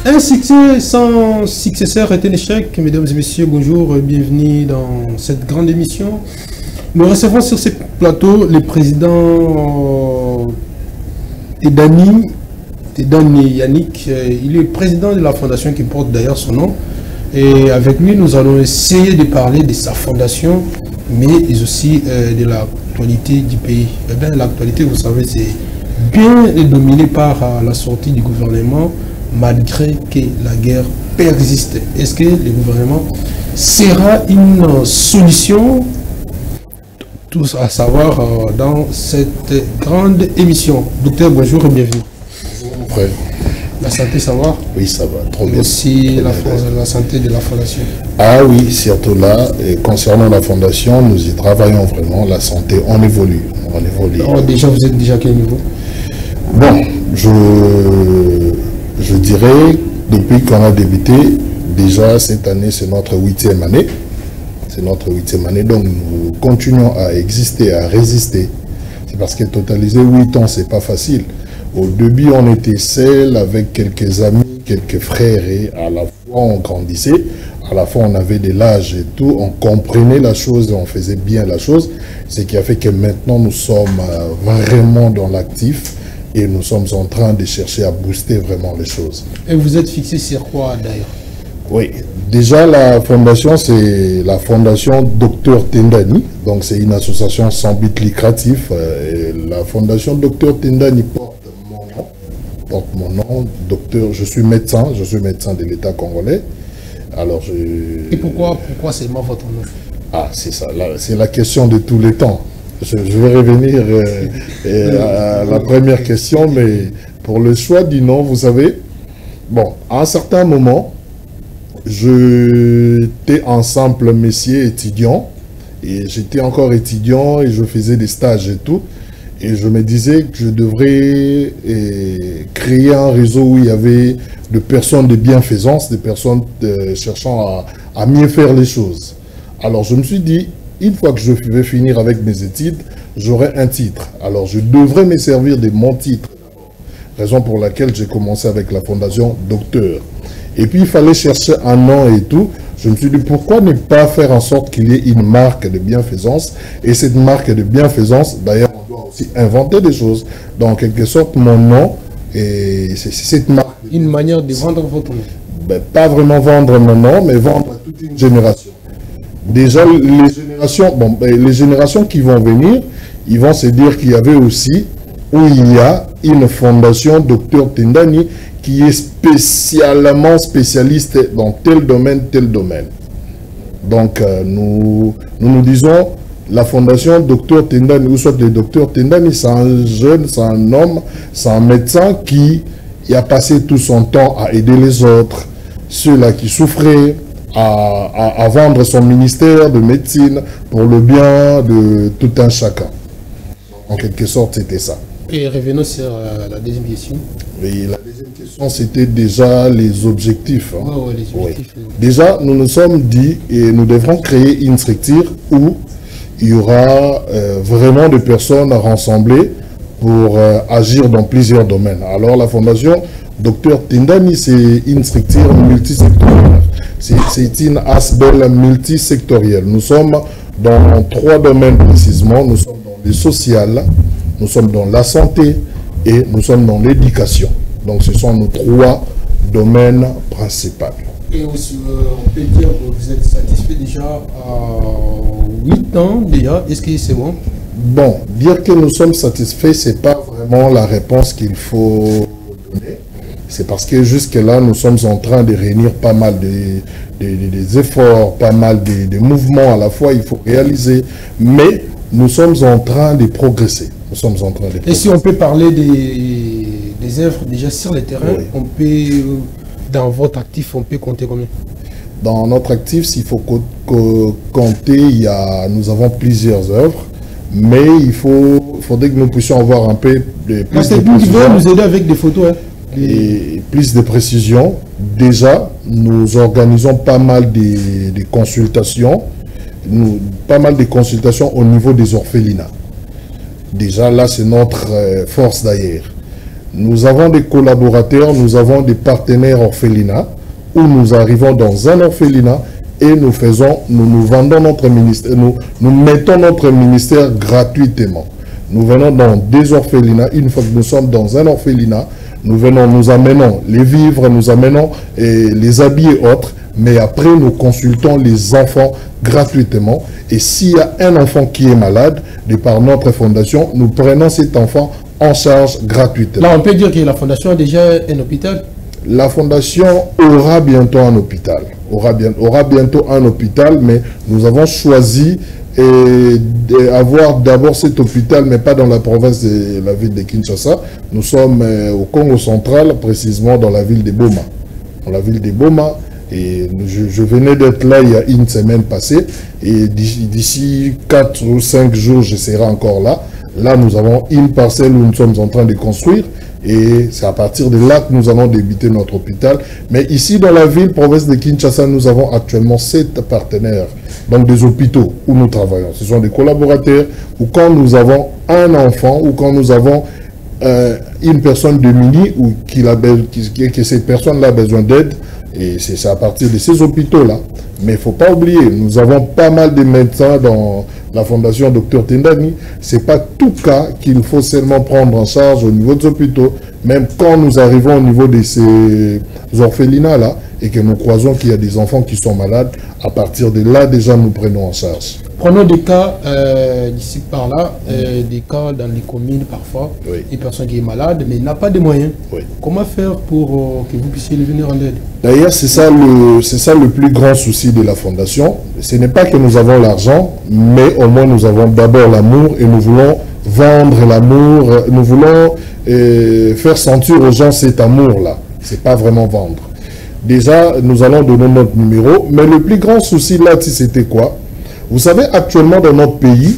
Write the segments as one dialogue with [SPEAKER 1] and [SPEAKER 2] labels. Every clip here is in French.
[SPEAKER 1] Un succès sans successeur est un échec. Mesdames et messieurs, bonjour, bienvenue dans cette grande émission. Nous recevons sur ce plateau le président Tendani Yannick. Il est président de la fondation qui porte d'ailleurs son nom. Et avec lui, nous allons essayer de parler de sa fondation, mais aussi de l'actualité du pays. Eh bien, l'actualité, vous savez, c'est bien dominé par la sortie du gouvernement, malgré que la guerre persiste. Est-ce que le gouvernement sera une solution? Tout à savoir dans cette grande émission. Docteur, bonjour et bienvenue.
[SPEAKER 2] Bonjour.
[SPEAKER 1] La santé, ça va?
[SPEAKER 2] Oui, ça va, trop bien.
[SPEAKER 1] Aussi la santé de la fondation.
[SPEAKER 2] Ah oui, surtout là, et concernant la fondation, nous y travaillons vraiment. La santé, on évolue.
[SPEAKER 1] Oh, déjà, vous êtes déjà à quel niveau?
[SPEAKER 2] Bon, je dirais, depuis qu'on a débuté, déjà cette année, c'est notre 8e année. C'est notre 8e année, donc nous continuons à exister, à résister. C'est parce que totaliser 8 ans, c'est pas facile. Au début, on était seul avec quelques amis, quelques frères, et à la fois on grandissait, à la fois on avait de l'âge et tout, on comprenait la chose et on faisait bien la chose. Ce qui a fait que maintenant nous sommes vraiment dans l'actif et nous sommes en train de chercher à booster vraiment les choses.
[SPEAKER 1] Et vous êtes fixé sur quoi d'ailleurs?
[SPEAKER 2] Oui, déjà la fondation, c'est la fondation Dr Tendani, donc c'est une association sans but lucratif. Et la fondation Dr Tendani porte mon nom, docteur, je suis médecin de l'État congolais. Alors
[SPEAKER 1] Et pourquoi seulement votre nom?
[SPEAKER 2] Ah, c'est ça, c'est la question de tous les temps. Je vais revenir à la première question, mais pour le choix du nom, vous savez, bon, à un certain moment, j'étais un simple messier étudiant, et j'étais encore étudiant, et je faisais des stages et tout. Et je me disais que je devrais créer un réseau où il y avait de personnes de bienfaisance, des personnes cherchant à mieux faire les choses. Alors je me suis dit, une fois que je vais finir avec mes études, j'aurai un titre. Alors je devrais me servir de mon titre. Raison pour laquelle j'ai commencé avec la fondation Docteur. Et puis il fallait chercher un nom et tout. Je me suis dit, pourquoi ne pas faire en sorte qu'il y ait une marque de bienfaisance? Et cette marque de bienfaisance, d'ailleurs, on doit aussi inventer des choses. Donc, en quelque sorte, mon nom, c'est cette marque.
[SPEAKER 1] Une manière de vendre votre nom?
[SPEAKER 2] Ben, pas vraiment vendre mon nom, mais vendre à toute une génération. Déjà, les générations qui vont venir, ils vont se dire qu'il y avait aussi, où il y a une fondation Dr Tendani, qui est spécialement spécialiste dans tel domaine. Donc, nous disons, la fondation Dr Tendani, ou soit le Dr Tendani, c'est un jeune, c'est un homme, c'est un médecin qui a passé tout son temps à aider les autres, ceux-là qui souffraient, à vendre son ministère de médecine pour le bien de tout un chacun. En quelque sorte, c'était ça.
[SPEAKER 1] Et revenons sur la deuxième question.
[SPEAKER 2] Et la deuxième question, c'était déjà les objectifs. Hein.
[SPEAKER 1] Ouais, les objectifs.
[SPEAKER 2] Oui. Déjà, nous nous sommes dit, et nous devrons créer une structure où il y aura vraiment des personnes rassembler pour agir dans plusieurs domaines. Alors, la fondation Dr Tendani, c'est une structure multisectorielle. C'est une ASBEL multisectorielle. Nous sommes dans 3 domaines précisément. Nous sommes dans le social, nous sommes dans la santé et nous sommes dans l'éducation. Donc ce sont nos 3 domaines principaux.
[SPEAKER 1] Et aussi, on peut dire que vous êtes satisfait déjà à 8 ans déjà. Est-ce que c'est bon?
[SPEAKER 2] Bon, dire que nous sommes satisfaits, ce n'est pas vraiment la réponse qu'il faut donner. C'est parce que jusque-là, nous sommes en train de réunir pas mal des efforts, pas mal de mouvements à la fois, il faut réaliser. Mais nous sommes en train de progresser. Et
[SPEAKER 1] si on peut parler des œuvres déjà sur le terrain, oui. On peut, dans votre actif, on peut compter combien?
[SPEAKER 2] Dans notre actif, s'il faut compter, nous avons plusieurs œuvres, mais il faudrait que nous puissions avoir un peu de plus de précision.
[SPEAKER 1] Nous aider avec des photos. Hein.
[SPEAKER 2] Et plus de précision. Déjà, nous organisons pas mal de consultations, pas mal de consultations au niveau des orphelinats. Déjà, là, c'est notre force d'ailleurs. Nous avons des collaborateurs, nous avons des partenaires orphelinats, où nous arrivons dans un orphelinat et nous vendons notre ministère, nous mettons notre ministère gratuitement. Nous venons dans des orphelinats, une fois que nous sommes dans un orphelinat, nous amenons les vivres, nous amenons les habits et autres, mais après nous consultons les enfants gratuitement. Et s'il y a un enfant qui est malade, de par notre fondation, nous prenons cet enfant en charge gratuitement.
[SPEAKER 1] Là, on peut dire que la fondation a déjà un hôpital.
[SPEAKER 2] La fondation aura bientôt un hôpital. Aura bientôt un hôpital, mais nous avons choisi d'avoir d'abord cet hôpital, mais pas dans la province de la ville de Kinshasa. Nous sommes au Congo central, précisément dans la ville de Boma. Dans la ville de Boma, et je venais d'être là il y a une semaine passée, et d'ici 4 ou 5 jours, je serai encore là. Là, nous avons une parcelle où nous sommes en train de construire, et c'est à partir de là que nous allons débuter notre hôpital. Mais ici, dans la ville, province de Kinshasa, nous avons actuellement 7 partenaires, donc des hôpitaux où nous travaillons. Ce sont des collaborateurs, ou quand nous avons un enfant, ou quand nous avons une personne démunie, ou que cette personne-là a besoin d'aide, et c'est à partir de ces hôpitaux-là. Mais il ne faut pas oublier, nous avons pas mal de médecins dans la fondation Dr Tindani. Ce n'est pas tout cas qu'il faut seulement prendre en charge au niveau des hôpitaux. Même quand nous arrivons au niveau de ces orphelinats-là et que nous croisons qu'il y a des enfants qui sont malades, à partir de là, déjà, nous prenons en charge.
[SPEAKER 1] Prenons des cas d'ici par là, des cas dans les communes parfois,
[SPEAKER 2] oui.
[SPEAKER 1] Une personne qui est malade mais n'a pas de moyens.
[SPEAKER 2] Oui.
[SPEAKER 1] Comment faire pour que vous puissiez lui venir en aide?
[SPEAKER 2] D'ailleurs, c'est ça le plus grand souci de la fondation. Ce n'est pas que nous avons l'argent, mais au moins nous avons d'abord l'amour et nous voulons vendre l'amour, nous voulons faire sentir aux gens cet amour-là. Ce n'est pas vraiment vendre. Déjà, nous allons donner notre numéro, mais le plus grand souci là, c'était quoi? Vous savez, actuellement dans notre pays,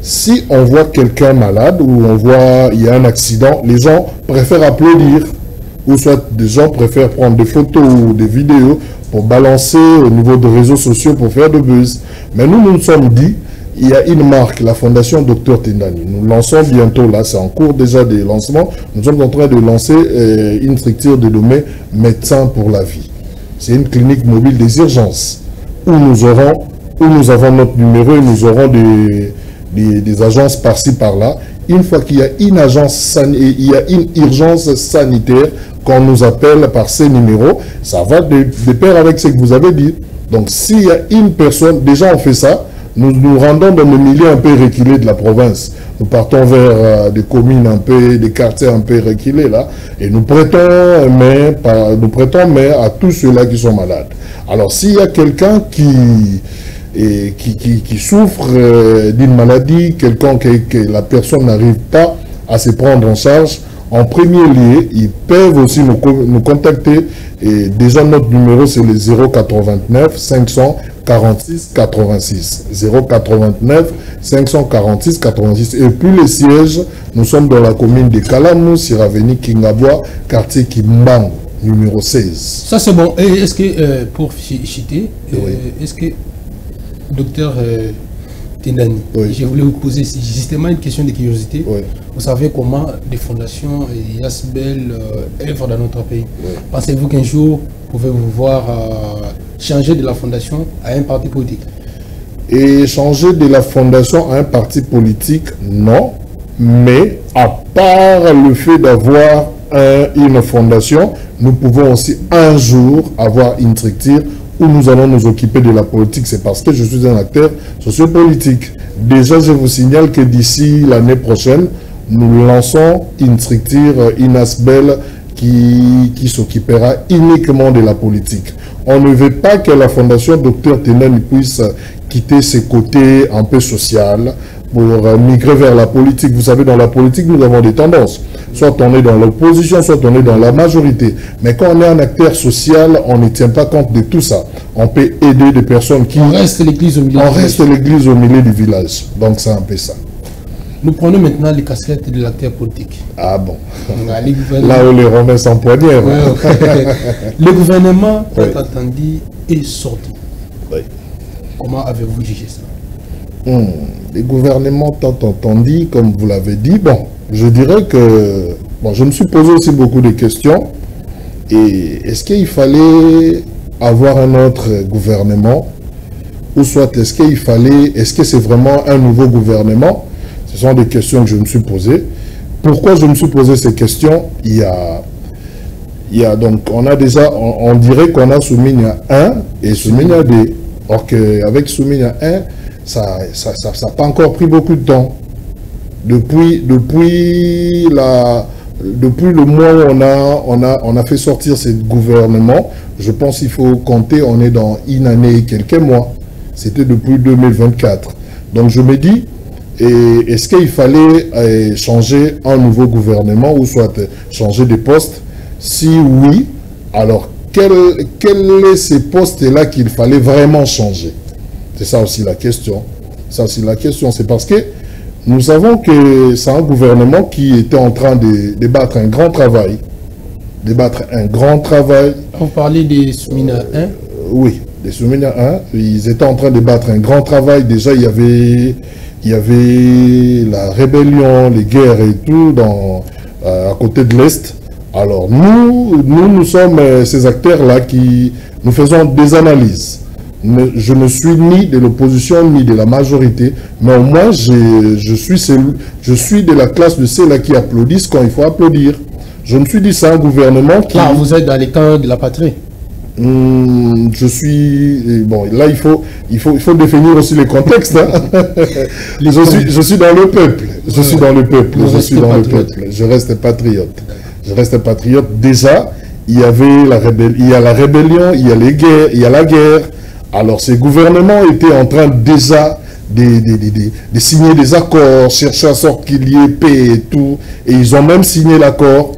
[SPEAKER 2] si on voit quelqu'un malade ou on voit il y a un accident, les gens préfèrent applaudir. Ou soit des gens préfèrent prendre des photos ou des vidéos pour balancer au niveau des réseaux sociaux pour faire de buzz. Mais nous sommes dit, il y a une marque, la fondation Dr Tindani. Nous lançons bientôt, là c'est en cours déjà de lancement, nous sommes en train de lancer une structure dénommée Médecins pour la vie. C'est une clinique mobile des urgences où nous avons notre numéro et nous aurons des agences par-ci par-là. Une fois qu'il y a une urgence sanitaire, qu'on nous appelle par ces numéros, ça va de pair avec ce que vous avez dit. Donc s'il y a une personne, déjà on fait ça, nous nous rendons dans le milieu un peu reculé de la province. Nous partons vers des communes un peu, des quartiers un peu reculés là, et nous prêtons main à tous ceux-là qui sont malades. Alors s'il y a quelqu'un qui souffre d'une maladie, quelqu'un que la personne n'arrive pas à se prendre en charge, en premier lieu, ils peuvent aussi nous contacter. Et déjà, notre numéro, c'est le 089 546 86. 089 546 86. Et puis, le siège, nous sommes dans la commune de Kalamou, sur avenue Kingabwa, quartier Kimbangu, numéro 16.
[SPEAKER 1] Ça, c'est bon. Et est-ce que, pour citer, oui. Est-ce que docteur Tindani, oui. Je voulais vous poser justement une question de curiosité. Oui. Vous savez comment des fondations Yasbel œuvrent dans notre pays. Oui. Pensez-vous qu'un jour, pouvez-vous voir changer de la fondation à un parti politique?
[SPEAKER 2] Et changer de la fondation à un parti politique, non. Mais à part le fait d'avoir une fondation, nous pouvons aussi un jour avoir une structure où nous allons nous occuper de la politique. C'est parce que je suis un acteur sociopolitique. Déjà, je vous signale que d'ici l'année prochaine, nous lançons une structure, une ASBEL, qui s'occupera uniquement de la politique. On ne veut pas que la fondation Dr Tindani puisse quitter ses côtés un peu social pour migrer vers la politique. Vous savez, dans la politique, nous avons des tendances. Soit on est dans l'opposition, soit on est dans la majorité. Mais quand on est un acteur social, on ne tient pas compte de tout ça. On peut aider des personnes qui...
[SPEAKER 1] On reste l'église au milieu.
[SPEAKER 2] On reste l'église au milieu du village. Donc c'est un peu ça.
[SPEAKER 1] Nous prenons maintenant les casquettes de l'acteur politique.
[SPEAKER 2] Ah bon. Là où les Romains s'empoignèrent.
[SPEAKER 1] Ouais. Le gouvernement, tant attendu, est sorti.
[SPEAKER 2] Oui.
[SPEAKER 1] Comment avez-vous jugé ça?
[SPEAKER 2] Les gouvernements tant entendu, comme vous l'avez dit, bon, je dirais que Bon, je me suis posé aussi beaucoup de questions. Et est-ce qu'il fallait avoir un autre gouvernement? Ou soit est-ce que c'est vraiment un nouveau gouvernement? Ce sont des questions que je me suis posées. Pourquoi je me suis posé ces questions? Donc, on a déjà, on dirait qu'on a Soumina 1 et Soumina 2. Or qu'avec Soumina 1, ça n'a pas encore pris beaucoup de temps. Depuis le mois où on a fait sortir ce gouvernement, je pense qu'il faut compter, on est dans une année et quelques mois. C'était depuis 2024. Donc je me dis, est-ce qu'il fallait changer un nouveau gouvernement ou soit changer de poste? Si oui, alors quels sont ces postes-là qu'il fallait vraiment changer? C'est ça aussi la question. C'est parce que nous savons que c'est un gouvernement qui était en train de débattre un grand travail.
[SPEAKER 1] Vous parlez des Soumina 1?
[SPEAKER 2] Oui, des Soumina 1. Ils étaient en train de débattre un grand travail. Déjà, il y avait la rébellion, les guerres et tout à côté de l'Est. Alors, nous sommes ces acteurs-là qui nous faisons des analyses. Je ne suis ni de l'opposition ni de la majorité, mais au moins je suis de la classe de ceux-là qui applaudissent quand il faut applaudir. Je me suis dit, c'est un gouvernement qui...
[SPEAKER 1] Là, vous êtes dans les camps de la patrie.
[SPEAKER 2] Je suis... Bon, là, il faut définir aussi les contextes. Hein. Je suis dans le peuple. Je suis dans le peuple. Je reste patriote. Déjà, il y avait la rébellion, il y a les guerres, il y a la guerre. Alors, ces gouvernements étaient en train déjà de signer des accords, chercher à sorte qu'il y ait paix et tout. Et ils ont même signé l'accord.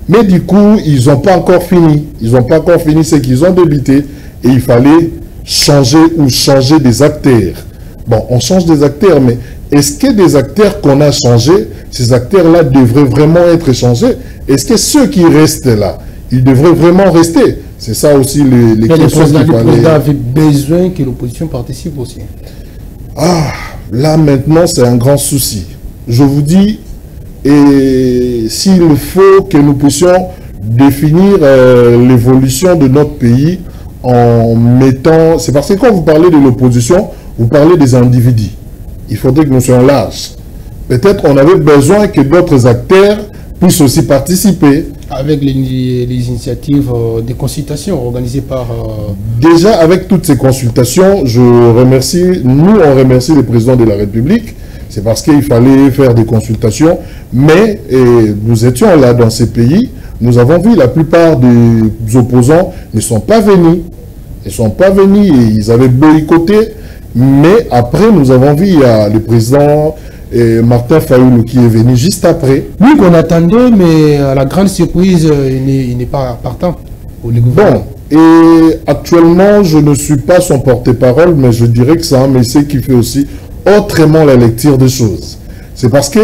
[SPEAKER 2] Mais du coup, ils n'ont pas encore fini. Ce qu'ils ont débuté. Et il fallait changer des acteurs. Bon, on change des acteurs, mais est-ce que des acteurs qu'on a changés, ces acteurs-là devraient vraiment être changés? Est-ce que ceux qui restent là, ils devraient vraiment rester? C'est ça aussi les questions qu'il fallait... Le président
[SPEAKER 1] avait besoin que l'opposition participe aussi.
[SPEAKER 2] Ah, là maintenant c'est un grand souci. Je vous dis, et s'il faut que nous puissions définir l'évolution de notre pays en mettant... C'est parce que quand vous parlez de l'opposition, vous parlez des individus. Il faudrait que nous soyons larges. Peut-être on avait besoin que d'autres acteurs puissent aussi participer.
[SPEAKER 1] Avec les initiatives de consultation organisées par...
[SPEAKER 2] Déjà, avec toutes ces consultations, nous on remercie le président de la République. C'est parce qu'il fallait faire des consultations. Mais nous étions là dans ces pays. Nous avons vu la plupart des opposants ne sont pas venus. Ils ne sont pas venus et ils avaient boycotté. Mais après, nous avons vu le président... Martin Fayoulou qui est venu juste après.
[SPEAKER 1] Oui, qu'on attendait, mais à la grande surprise, il n'est pas partant pour le gouvernement.
[SPEAKER 2] Bon, et actuellement, je ne suis pas son porte-parole, mais je dirais que c'est un monsieur qui fait aussi autrement la lecture des choses. C'est parce que,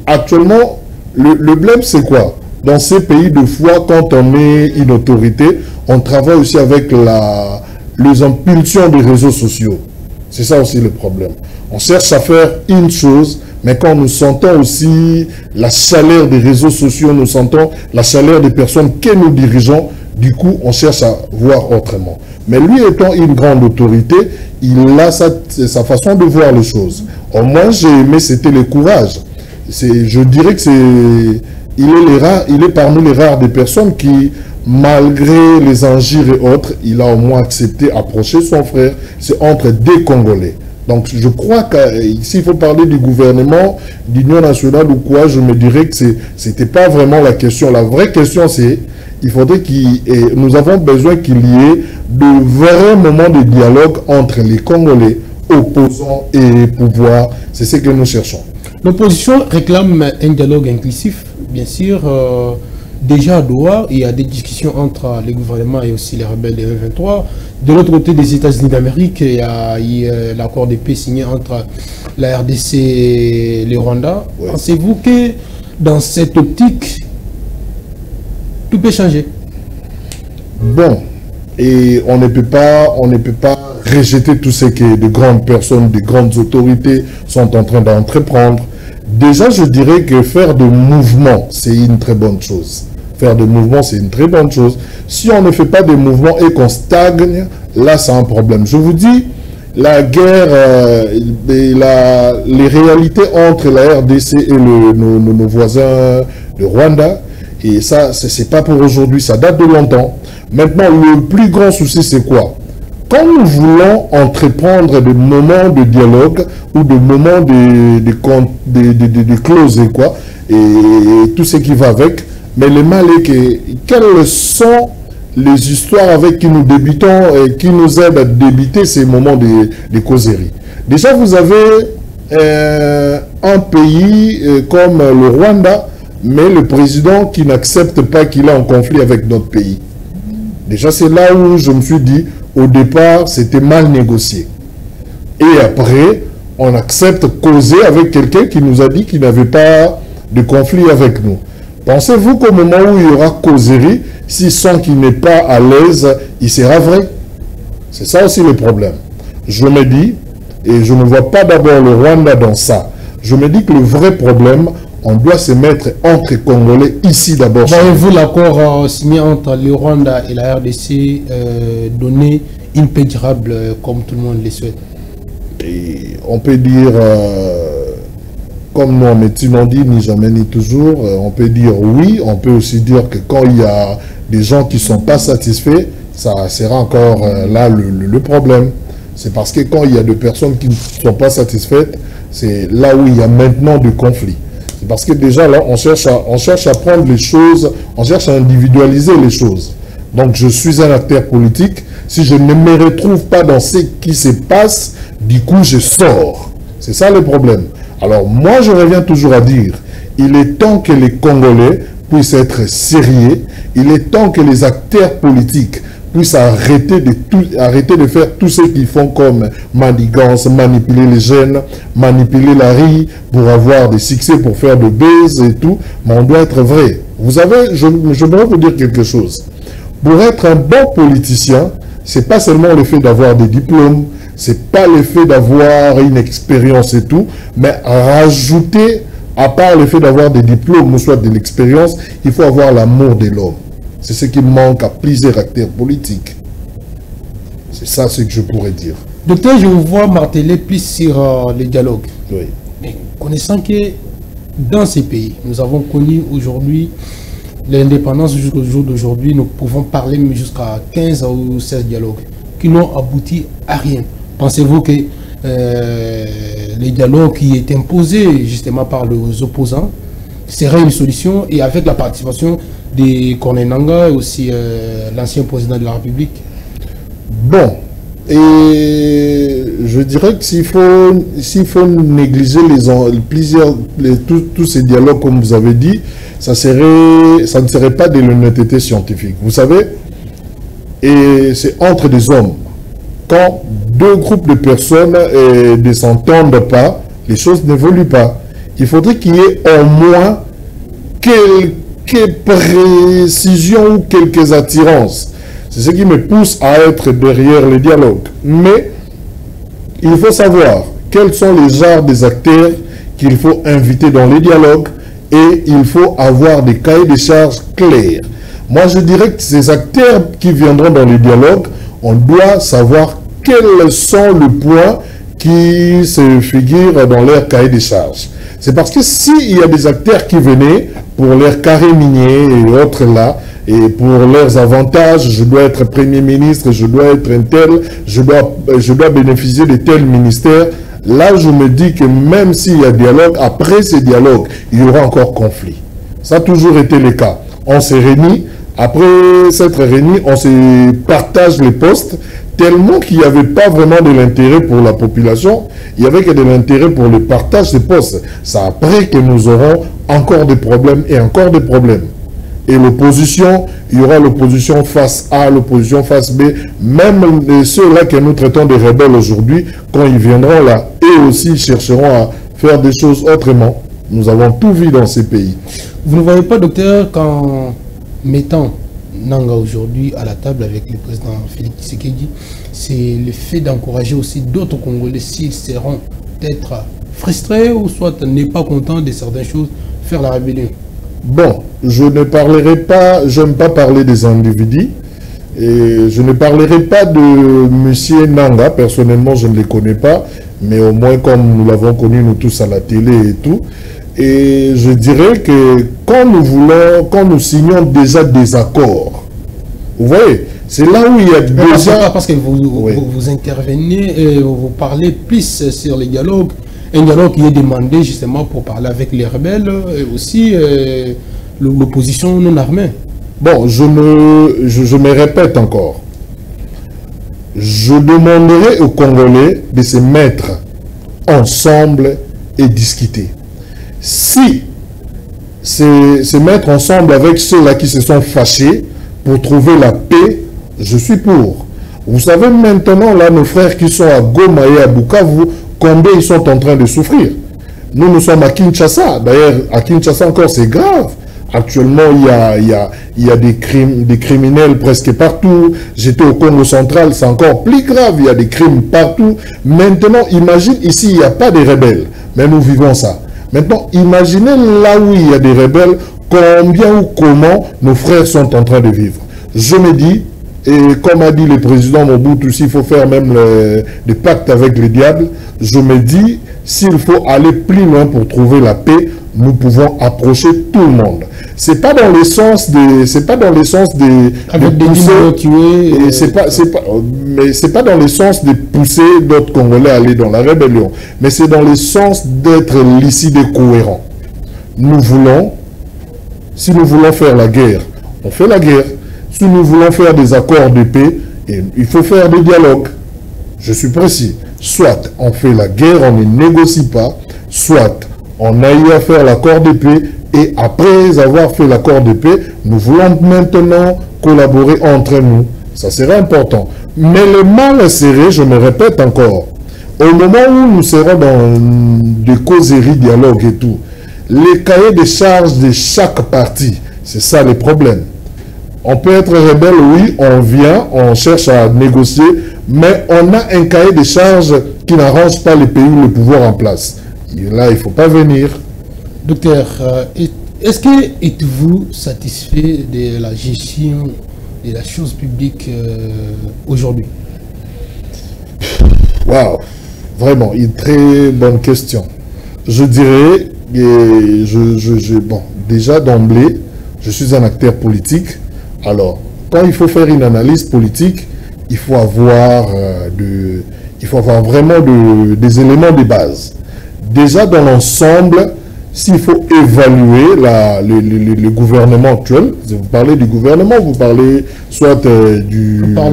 [SPEAKER 2] actuellement, le blème, c'est quoi? Dans ces pays de foi, quand on est une autorité, on travaille aussi avec les impulsions des réseaux sociaux. C'est ça aussi le problème. On cherche à faire une chose, mais quand nous sentons aussi la chaleur des réseaux sociaux, nous sentons la chaleur des personnes que nous dirigeons, du coup, on cherche à voir autrement. Mais lui étant une grande autorité, il a sa façon de voir les choses. Au moins, j'ai aimé, c'était le courage. Je dirais que il est parmi les rares des personnes qui, malgré les injures et autres, il a au moins accepté d'approcher son frère. C'est entre deux Congolais. Donc, je crois qu'ici, il faut parler du gouvernement, d'Union nationale ou quoi, je me dirais que ce n'était pas vraiment la question. La vraie question, c'est il faudrait nous avons besoin qu'il y ait de vrais moments de dialogue entre les Congolais, opposants et pouvoir. C'est ce que nous cherchons.
[SPEAKER 1] L'opposition réclame un dialogue inclusif, bien sûr. Déjà à Doha, il y a des discussions entre le gouvernement et aussi les rebelles des M23. De l'autre côté des États-Unis d'Amérique, il y a l'accord de paix signé entre la RDC et le Rwanda. Ouais. Pensez-vous que dans cette optique, tout peut changer?
[SPEAKER 2] Bon, et on ne peut pas rejeter tout ce que de grandes personnes, de grandes autorités sont en train d'entreprendre. Déjà, je dirais que faire de mouvements, c'est une très bonne chose. Faire de mouvements, c'est une très bonne chose. Si on ne fait pas de mouvements et qu'on stagne, là, c'est un problème. Je vous dis, la guerre, les réalités entre la RDC et nos voisins de Rwanda, et ça, c'est pas pour aujourd'hui, ça date de longtemps. Maintenant, le plus grand souci, c'est quoi? Quand nous voulons entreprendre des moments de dialogue ou des moments de clauses et quoi, et tout ce qui va avec, mais le mal est que quelles sont les histoires avec qui nous débutons et qui nous aident à débiter ces moments de causerie. Déjà, vous avez un pays comme le Rwanda, mais le président qui n'accepte pas qu'il est en conflit avec notre pays. Déjà, c'est là où je me suis dit, au départ, c'était mal négocié. Et après, on accepte causer avec quelqu'un qui nous a dit qu'il n'avait pas de conflit avec nous. Pensez-vous qu'au moment où il y aura causerie, s'il sent qu'il n'est pas à l'aise, il sera vrai? C'est ça aussi le problème. Je me dis, et je ne vois pas d'abord le Rwanda dans ça, je me dis que le vrai problème, on doit se mettre entre Congolais ici d'abord.
[SPEAKER 1] Voyez-vous l'accord signé entre le Rwanda et la RDC donner une paix durable comme tout le monde le souhaite?
[SPEAKER 2] Et on peut dire, comme nous en médecine on dit, ni jamais ni toujours, on peut dire oui, on peut aussi dire que quand il y a des gens qui ne sont pas satisfaits, ça sera encore là le problème. C'est parce que quand il y a des personnes qui ne sont pas satisfaites, c'est là où il y a maintenant du conflit. C'est parce que déjà là, on cherche à prendre les choses, on cherche à individualiser les choses. Donc je suis un acteur politique, si je ne me retrouve pas dans ce qui se passe, du coup je sors. C'est ça le problème. Alors moi je reviens toujours à dire, il est temps que les Congolais puissent être sérieux, il est temps que les acteurs politiques puissent arrêter de faire tout ce qu'ils font comme manigance, manipuler les jeunes, manipuler la rue pour avoir des succès, pour faire de buzz et tout, mais on doit être vrai. Vous savez, je voudrais vous dire quelque chose. Pour être un bon politicien, c'est pas seulement le fait d'avoir des diplômes, c'est pas le fait d'avoir une expérience et tout, mais rajouter, à part le fait d'avoir des diplômes ou soit de l'expérience, il faut avoir l'amour de l'homme. C'est ce qui manque à plusieurs acteurs politiques. C'est ça ce que je pourrais dire.
[SPEAKER 1] Docteur, je vous vois marteler plus sur le dialogue.
[SPEAKER 2] Oui.
[SPEAKER 1] Mais connaissant que dans ces pays, nous avons connu aujourd'hui l'indépendance jusqu'au jour d'aujourd'hui, nous pouvons parler jusqu'à 15 ou 16 dialogues qui n'ont abouti à rien. Pensez-vous que les dialogues qui étaient imposés justement par les opposants serait une solution, et avec la participation de Corneille Nangaa et aussi l'ancien président de la République?
[SPEAKER 2] Bon, et je dirais que s'il faut négliger tous ces dialogues comme vous avez dit, ça ne serait pas de l'honnêteté scientifique. Vous savez, et c'est entre des hommes. Quand deux groupes de personnes ne s'entendent pas, les choses n'évoluent pas. Il faudrait qu'il y ait au moins quelques précisions ou quelques attirances. C'est ce qui me pousse à être derrière le dialogue. Mais il faut savoir quels sont les genres des acteurs qu'il faut inviter dans les dialogues, et il faut avoir des cahiers de charges clairs. Moi, je dirais que ces acteurs qui viendront dans les dialogues, on doit savoir quels sont les points qui se figurent dans leur cahier de charges. C'est parce que s'il y a des acteurs qui venaient pour leurs carrés miniers et autres là, et pour leurs avantages, je dois être Premier ministre, je dois être un tel, je dois bénéficier de tel ministère, là je me dis que même s'il y a dialogue, après ces dialogues, il y aura encore conflit. Ça a toujours été le cas. On s'est réunis, après s'être réunis, on se partage les postes, tellement qu'il n'y avait pas vraiment de l'intérêt pour la population, il n'y avait que de l'intérêt pour le partage des postes. C'est après que nous aurons encore des problèmes et encore des problèmes. Et l'opposition, il y aura l'opposition face A, l'opposition face B, même ceux-là que nous traitons de rebelles aujourd'hui, quand ils viendront là, eux aussi chercheront à faire des choses autrement. Nous avons tout vu dans ces pays.
[SPEAKER 1] Vous ne voyez pas, docteur, qu'en mettant Nangaa aujourd'hui à la table avec le président Félix Tshisekedi, c'est le fait d'encourager aussi d'autres Congolais, s'ils seront peut-être frustré ou soit n'est pas content de certaines choses, faire la rébellion?
[SPEAKER 2] Bon, je ne parlerai pas, j'aime pas parler des individus, et je ne parlerai pas de monsieur Nanga, personnellement je ne les connais pas, mais au moins comme nous l'avons connu nous tous à la télé et tout, et je dirais que quand nous signons déjà des accords, vous voyez, c'est là où il y a déjà...
[SPEAKER 1] Parce que vous intervenez et vous parlez plus sur les dialogues, un dialogue qui est demandé justement pour parler avec les rebelles et aussi l'opposition non armée. Bon,
[SPEAKER 2] je me répète encore. Je demanderai aux Congolais de se mettre ensemble et discuter. Si se mettre ensemble avec ceux-là qui se sont fâchés pour trouver la paix, je suis pour. Vous savez maintenant, là, nos frères qui sont à Goma et à Bukavu, combien ils sont en train de souffrir. Nous sommes à Kinshasa. D'ailleurs, à Kinshasa encore, c'est grave. Actuellement, il y a des criminels presque partout. J'étais au Congo central, c'est encore plus grave. Il y a des crimes partout. Maintenant, imagine, ici, il n'y a pas de rebelles. Mais nous vivons ça. Maintenant, imaginez là où il y a des rebelles, combien ou comment nos frères sont en train de vivre. Je me dis, et comme a dit le président Mobutu, s'il faut faire même des pactes avec le diable, je me dis, s'il faut aller plus loin pour trouver la paix, nous pouvons approcher tout le monde. C'est pas dans le sens de, c'est pas dans le sens de pousser, mais c'est pas dans le sens de pousser d'autres Congolais à aller dans la rébellion, mais c'est dans le sens d'être lucide et cohérent. Nous voulons, si nous voulons faire la guerre, on fait la guerre. Si nous voulons faire des accords de paix, il faut faire des dialogues. Je suis précis. Soit on fait la guerre, on ne négocie pas, soit on a eu à faire l'accord de paix, et après avoir fait l'accord de paix, nous voulons maintenant collaborer entre nous. Ça serait important. Mais le mal serré, je me répète encore, au moment où nous serons dans des causeries, dialogues et tout, les cahiers de charges de chaque partie, c'est ça le problème. On peut être rebelle, oui, on vient, on cherche à négocier, mais on a un cahier de charges qui n'arrange pas les pays ou le pouvoir en place. Et là, il ne faut pas venir.
[SPEAKER 1] Docteur, est-ce que êtes-vous satisfait de la gestion de la chose publique aujourd'hui?
[SPEAKER 2] Waouh, vraiment, une très bonne question. Je dirais, bon, déjà d'emblée, je suis un acteur politique. Alors, quand il faut faire une analyse politique, il faut avoir, vraiment des éléments de base. Déjà, dans l'ensemble, s'il faut évaluer le gouvernement actuel, vous parlez du gouvernement, vous parlez soit dans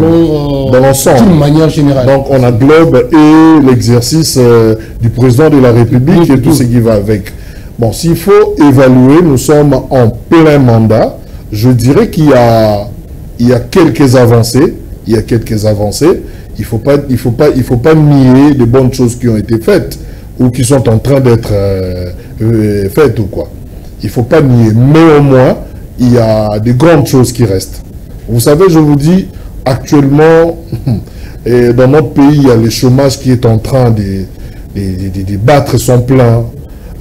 [SPEAKER 2] l'ensemble.
[SPEAKER 1] D'une manière générale.
[SPEAKER 2] Donc, on englobe et l'exercice du président de la République et tout ce qui va avec. Bon, s'il faut évaluer, nous sommes en plein mandat. Je dirais qu'il y a quelques avancées. Il y a quelques avancées. Il faut pas nier de bonnes choses qui ont été faites ou qui sont en train d'être faites ou quoi. Il faut pas nier. Mais au moins, il y a de grandes choses qui restent. Vous savez, je vous dis, actuellement, dans notre pays, il y a le chômage qui est en train de battre son plein.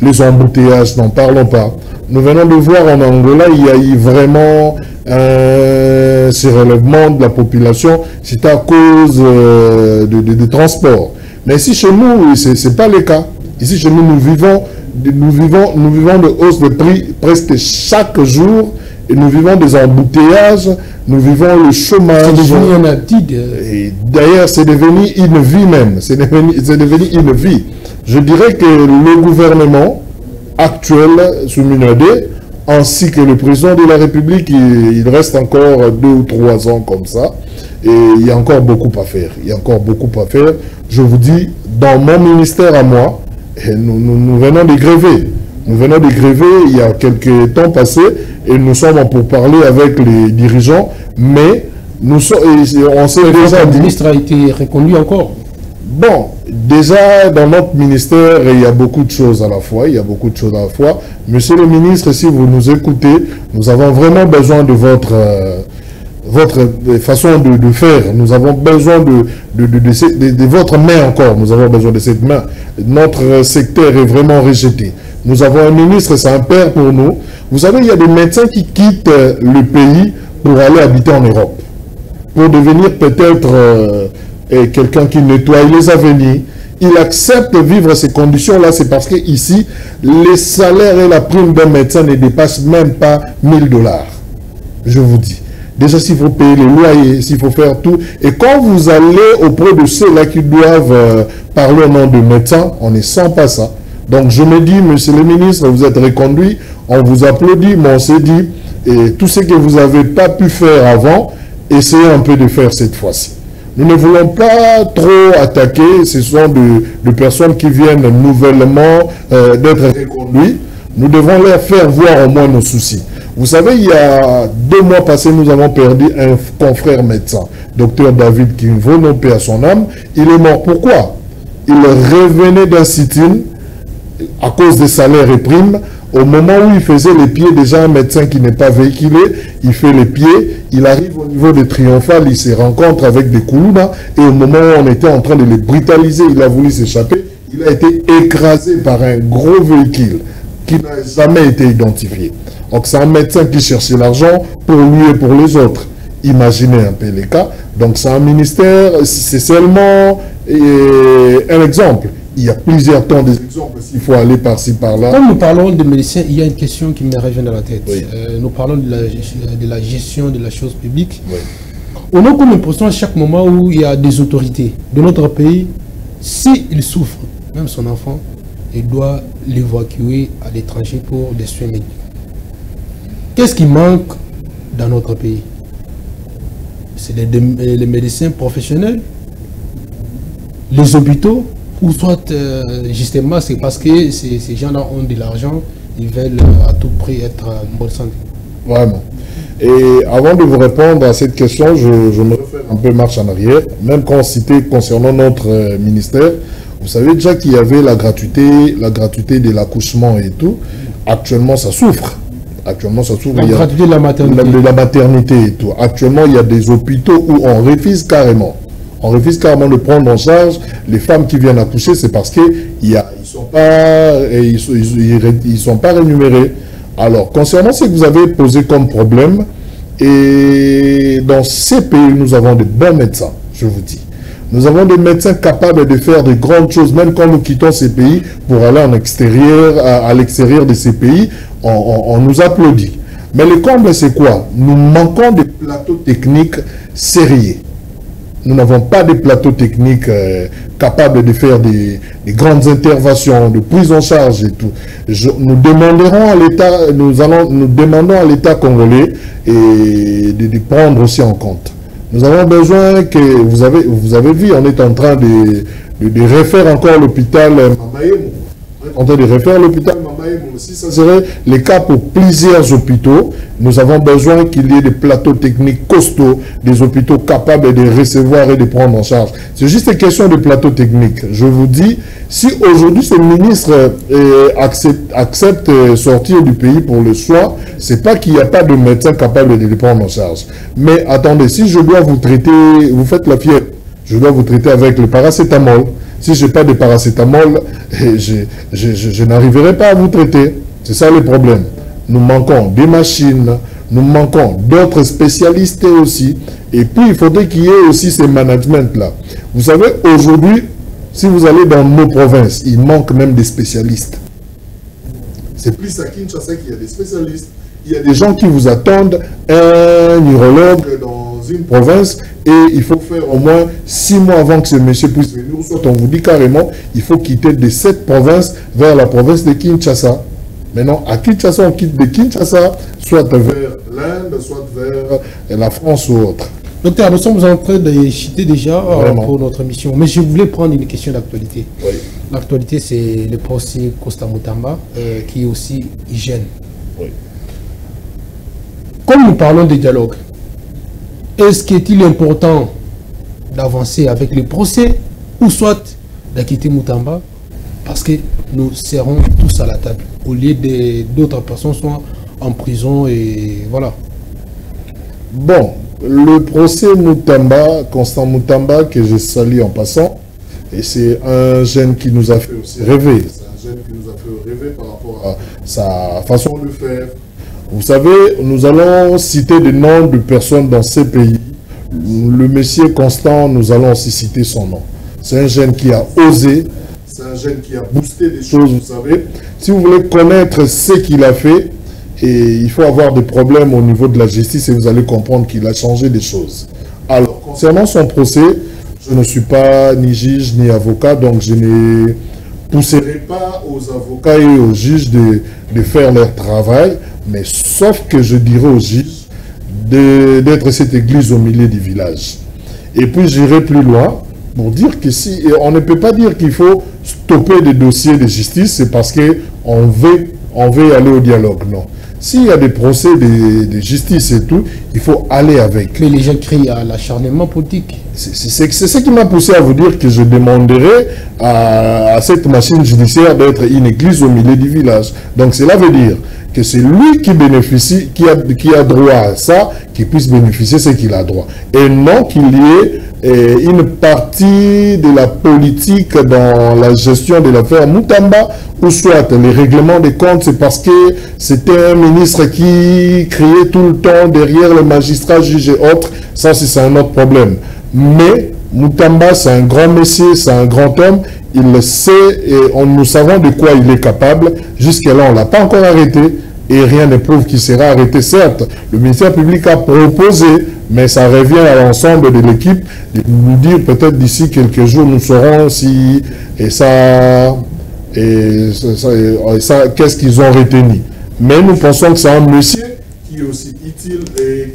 [SPEAKER 2] Les embouteillages, n'en parlons pas. Nous venons de voir en Angola, il y a eu vraiment ce relèvement de la population. C'est à cause de transport. Mais ici chez nous, ce n'est pas le cas. Ici chez nous, nous vivons de hausse de prix presque chaque jour. Et nous vivons des embouteillages, nous vivons le chômage.
[SPEAKER 1] C'est devenu un attitude.
[SPEAKER 2] D'ailleurs, c'est devenu une vie même. C'est devenu une vie. Je dirais que le gouvernement actuel sous Minodé, ainsi que le président de la République, il reste encore 2 ou 3 ans comme ça. Et il y a encore beaucoup à faire. Il y a encore beaucoup à faire. Je vous dis, dans mon ministère à moi, nous venons de gréver. Nous venons de gréver il y a quelques temps passés et nous sommes en pourparlers avec les dirigeants. Mais on s'est déjà
[SPEAKER 1] dit... Le ministre a été reconduit encore.
[SPEAKER 2] Bon, déjà dans notre ministère, il y a beaucoup de choses à la fois. Monsieur le ministre, si vous nous écoutez, nous avons vraiment besoin de votre votre façon de faire. Nous avons besoin de votre main encore. Nous avons besoin de cette main. Notre secteur est vraiment rejeté. Nous avons un ministre, c'est un père pour nous. Vous savez, il y a des médecins qui quittent le pays pour aller habiter en Europe. Pour devenir peut-être quelqu'un qui nettoie les avenirs. Il accepte de vivre ces conditions-là, c'est parce qu'ici, les salaires et la prime d'un médecin ne dépassent même pas 1000 $. Je vous dis. Déjà, s'il faut payer les loyers, s'il faut faire tout. Et quand vous allez auprès de ceux-là qui doivent parler au nom de médecins, on ne sent pas ça. Donc, je me dis, monsieur le ministre, vous êtes reconduit, on vous applaudit, mais on s'est dit, et tout ce que vous n'avez pas pu faire avant, essayez un peu de faire cette fois-ci. Nous ne voulons pas trop attaquer, ce sont de personnes qui viennent nouvellement d'être reconduites. Nous devons leur faire voir au moins nos soucis. Vous savez, il y a 2 mois passés, nous avons perdu un confrère médecin, docteur David Kinvo, non paix à son âme. Il est mort. Pourquoi? Il revenait d'un sit-in à cause des salaires et primes. Au moment où il faisait les pieds, déjà un médecin qui n'est pas véhiculé, il fait les pieds, il arrive au niveau de Triomphal, il se rencontre avec des Koulouna, et au moment où on était en train de les brutaliser, il a voulu s'échapper, il a été écrasé par un gros véhicule qui n'a jamais été identifié. Donc c'est un médecin qui cherchait l'argent pour lui et pour les autres. Imaginez un peu les cas. Donc c'est un ministère, c'est seulement un exemple. Il y a plusieurs temps des exemples, s'il faut aller par-ci, par-là.
[SPEAKER 1] Quand nous parlons de médecins, il y a une question qui me revient dans la tête.
[SPEAKER 2] Oui.
[SPEAKER 1] Nous parlons de la gestion de la chose publique.
[SPEAKER 2] Oui.
[SPEAKER 1] On a comme l'impression à chaque moment où il y a des autorités de notre pays, s'il souffre, même son enfant, il doit l'évacuer à l'étranger pour des soins médicaux. Qu'est-ce qui manque dans notre pays? C'est les médecins professionnels, les hôpitaux, ou soit justement c'est parce que ces gens-là ont de l'argent, ils veulent à tout prix être en bonne santé.
[SPEAKER 2] Vraiment. Et avant de vous répondre à cette question, je me refais un peu marche en arrière. Même quand on citait concernant notre ministère, vous savez déjà qu'il y avait la gratuité de l'accouchement et tout. Actuellement, ça souffre. Actuellement, ça souffre.
[SPEAKER 1] La gratuité de la maternité.
[SPEAKER 2] De la maternité et tout. Actuellement, il y a des hôpitaux où on refuse carrément. On refuse carrément de prendre en charge les femmes qui viennent accoucher, c'est parce qu'ils ne sont pas rémunérés. Alors, concernant ce que vous avez posé comme problème, et dans ces pays, nous avons de bons médecins, je vous dis. Nous avons des médecins capables de faire de grandes choses, même quand nous quittons ces pays pour aller en extérieur, à l'extérieur de ces pays, on nous applaudit. Mais le comble, c'est quoi? Nous manquons de plateaux techniques sérieux. Nous n'avons pas de plateaux techniques capables de faire des grandes interventions, de prise en charge et tout. Nous demanderons à l'État, nous demandons à l'État congolais et de prendre aussi en compte. Nous avons besoin que, vous avez vu, on est en train de refaire encore l'hôpital Mamaïmo. On est en train de refaire l'hôpital Mamaïmo aussi. Ça serait le cas pour plusieurs hôpitaux. Nous avons besoin qu'il y ait des plateaux techniques costauds, des hôpitaux capables de recevoir et de prendre en charge. C'est juste une question de plateau technique. Je vous dis, si aujourd'hui ce ministre accepte de sortir du pays pour le soin, c'est pas qu'il n'y a pas de médecin capable de les prendre en charge. Mais attendez, si je dois vous traiter, vous faites la fièvre, je dois vous traiter avec le paracétamol. Si je n'ai pas de paracétamol, je n'arriverai pas à vous traiter. C'est ça le problème. Nous manquons des machines, nous manquons d'autres spécialistes aussi. Et puis, il faudrait qu'il y ait aussi ces managements-là. Vous savez, aujourd'hui, si vous allez dans nos provinces, il manque même des spécialistes. C'est plus à Kinshasa qu'il y a des spécialistes. Il y a des gens qui vous attendent, un neurologue dans une province, et il faut faire au moins 6 mois avant que ce monsieur puisse venir. Soit on vous dit carrément, il faut quitter de cette province vers la province de Kinshasa. Maintenant, à Kinshasa, on quitte de Kinshasa, soit vers l'Inde, soit vers la France ou autre.
[SPEAKER 1] Docteur, nous sommes en train de citer déjà pour notre mission, mais je voulais prendre une question d'actualité.
[SPEAKER 2] Oui.
[SPEAKER 1] L'actualité, c'est le procès Costa Mutamba, qui est aussi hygiène.
[SPEAKER 2] Oui.
[SPEAKER 1] Comme nous parlons de dialogue, est-ce qu'il est important d'avancer avec le procès ou soit d'acquitter Mutamba parce que nous serons tous à la table au lieu d'autres personnes soient en prison et voilà.
[SPEAKER 2] Bon, le procès Moutamba, Constant Moutamba, que je salue en passant, et c'est un jeune qui nous a fait aussi rêver. C'est un jeune qui nous a fait rêver par rapport à sa façon de faire. Vous savez, nous allons citer des noms de personnes dans ces pays. Le monsieur Constant, nous allons aussi citer son nom. C'est un jeune qui a osé, c'est un jeune qui a boosté des choses, vous savez. Si vous voulez connaître ce qu'il a fait, et il faut avoir des problèmes au niveau de la justice et vous allez comprendre qu'il a changé des choses. Alors, concernant son procès, je ne suis pas ni juge ni avocat, donc je ne pousserai pas aux avocats et aux juges de faire leur travail, mais sauf que je dirais aux juges d'être cette église au milieu du village. Et puis j'irai plus loin pour dire que si, et on ne peut pas dire qu'il faut stopper des dossiers de justice, c'est parce qu'on veut aller au dialogue, non. S'il y a des procès de justice et tout, il faut aller avec.
[SPEAKER 1] Mais les gens crient à l'acharnement politique.
[SPEAKER 2] C'est ce qui m'a poussé à vous dire que je demanderai à cette machine judiciaire d'être une église au milieu du village. Donc cela veut dire que c'est lui qui bénéficie, qui a droit à ça, qui puisse bénéficier ce qu'il a droit. Et non qu'il y ait une partie de la politique dans la gestion de l'affaire Moutamba, ou soit les règlements des comptes, c'est parce que c'était un ministre qui criait tout le temps derrière le magistrat, juge et autres. Ça, c'est un autre problème. Mais Moutamba, c'est un grand monsieur, c'est un grand homme. Il le sait et nous savons de quoi il est capable. Jusqu'à-là, on ne l'a pas encore arrêté et rien ne prouve qu'il sera arrêté. Certes, le ministère public a proposé, mais ça revient à l'ensemble de l'équipe de nous dire peut-être d'ici quelques jours, nous saurons si qu'est-ce qu'ils ont retenu. Mais nous pensons que c'est un monsieur qui est aussi utile et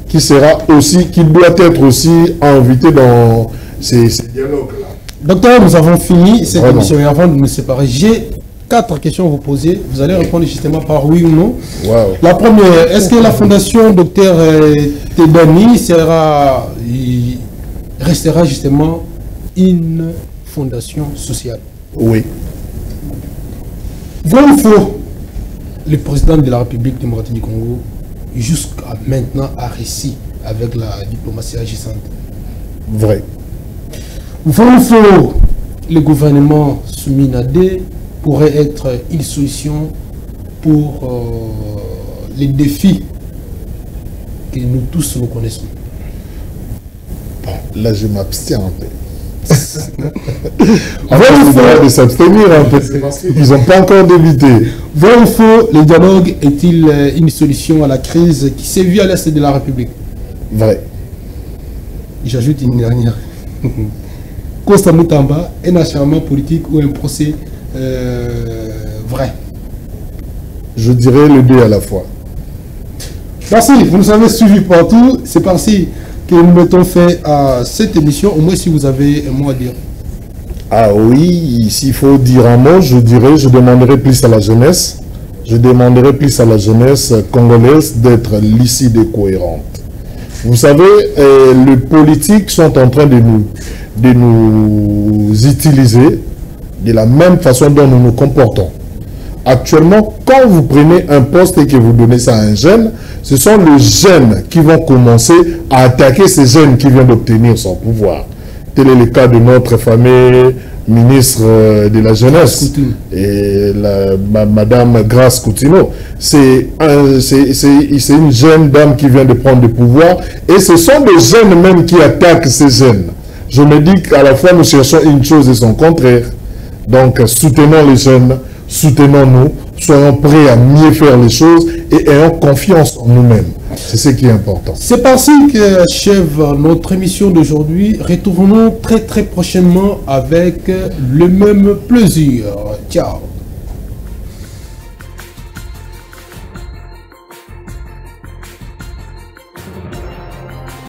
[SPEAKER 2] qui sera aussi, qui doit être aussi invité dans ces dialogues-là.
[SPEAKER 1] Docteur, nous avons fini cette émission et avant de nous séparer, j'ai 4 questions à vous poser. Vous allez répondre justement par oui ou non.
[SPEAKER 2] Wow.
[SPEAKER 1] La première, est-ce que la fondation Docteur Tedani restera justement une fondation sociale?
[SPEAKER 2] Oui.
[SPEAKER 1] Vrai ou faux, le président de la République démocratique du Congo, jusqu'à maintenant, a réussi avec la diplomatie agissante?
[SPEAKER 2] Vrai.
[SPEAKER 1] Vrai ou faux, le gouvernement Souminadé pourrait être une solution pour les défis que nous tous nous connaissons?
[SPEAKER 2] Bon, là, je m'abstiens un peu.
[SPEAKER 1] De
[SPEAKER 2] s'abstenir un peu. Ils n'ont pas encore débuté.
[SPEAKER 1] Vrai ou faux, le dialogue est-il une solution à la crise qui sévit à l'est de la République?
[SPEAKER 2] Vrai.
[SPEAKER 1] J'ajoute une dernière. Constant Moutamba, un acharnement politique ou un procès vrai?
[SPEAKER 2] Je dirais les deux à la fois.
[SPEAKER 1] Merci, vous nous avez suivis partout. C'est parti que nous mettons fin à cette émission. Au moins, si vous avez un mot à dire.
[SPEAKER 2] Ah oui, s'il faut dire un mot, je demanderai plus à la jeunesse. Je demanderai plus à la jeunesse congolaise d'être lucide et cohérente. Vous savez, les politiques sont en train de nous utiliser de la même façon dont nous nous comportons. Actuellement, quand vous prenez un poste et que vous donnez ça à un jeune, ce sont les jeunes qui vont commencer à attaquer ces jeunes qui viennent d'obtenir son pouvoir. Tel est le cas de notre fameux ministre de la Jeunesse, et Madame Grace Coutinho. C'est une jeune dame qui vient de prendre le pouvoir, et ce sont des jeunes même qui attaquent ces jeunes. Je me dis qu'à la fois nous cherchons une chose et son contraire. Donc soutenons les jeunes, soutenons-nous, soyons prêts à mieux faire les choses et ayons confiance en nous-mêmes. C'est ce qui est important.
[SPEAKER 1] C'est ainsi que achève notre émission d'aujourd'hui. Retournons très prochainement avec le même plaisir. Ciao.